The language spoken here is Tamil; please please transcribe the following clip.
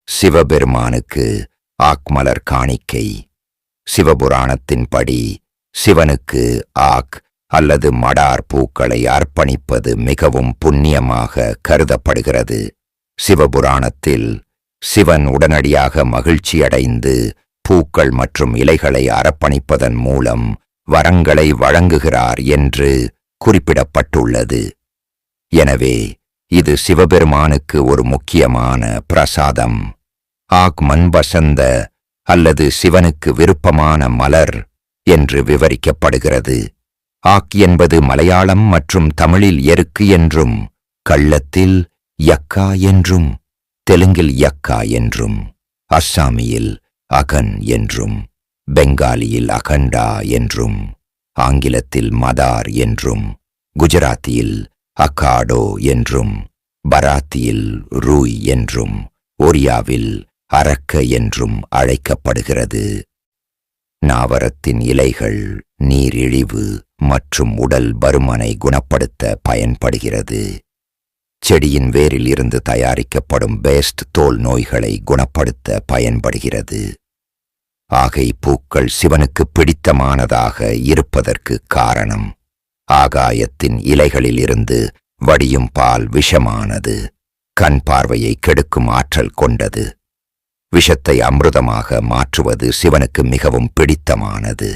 சிவபெருமானுக்கு ஆக்மலர் காணிக்கை. சிவபுராணத்தின்படி சிவனுக்கு ஆக் அல்லது மடார் பூக்களை அர்ப்பணிப்பது மிகவும் புண்ணியமாக கருதப்படுகிறது. சிவபுராணத்தில் சிவன் உடனடியாக மகிழ்ச்சியடைந்து பூக்கள் மற்றும் இலைகளை அர்ப்பணிப்பதன் மூலம் வரங்களை வழங்குகிறார் என்று குறிப்பிடப்பட்டுள்ளது. எனவே இது சிவபெருமானுக்கு ஒரு முக்கியமான பிரசாதம். ஆக் மண்பசந்த அல்லது சிவனுக்கு விருப்பமான மலர் என்று விவரிக்கப்படுகிறது. ஆக் என்பது மலையாளம் மற்றும் தமிழில் எருக்கு என்றும், கள்ளத்தில் யக்கா என்றும், தெலுங்கில் யக்கா என்றும், அஸ்ஸாமியில் அகன் என்றும், பெங்காலியில் அகண்டா என்றும், ஆங்கிலத்தில் மதார் என்றும், குஜராத்தியில் அகாடோ என்றும், பராத்தியில் ரூய் என்றும், ஒரியாவில் அரக்க என்றும் அழைக்கப்படுகிறது. நாவரத்தின் இலைகள் நீரிழிவு மற்றும் உடல் பருமனை குணப்படுத்த பயன்படுகிறது. செடியின் வேரில் இருந்து தயாரிக்கப்படும் பேஸ்ட் தோல் நோய்களை குணப்படுத்த பயன்படுகிறது. ஆகை பூக்கள் சிவனுக்கு பிடித்தமானதாக இருப்பதற்கு காரணம், ஆகாயத்தின் இலைகளில் இருந்து வடியும் பால் விஷமானது, கண் பார்வையை கெடுக்கும் ஆற்றல் கொண்டது. விஷத்தை அமிர்தமாக மாற்றுவது சிவனுக்கு மிகவும் பிடித்தமானது.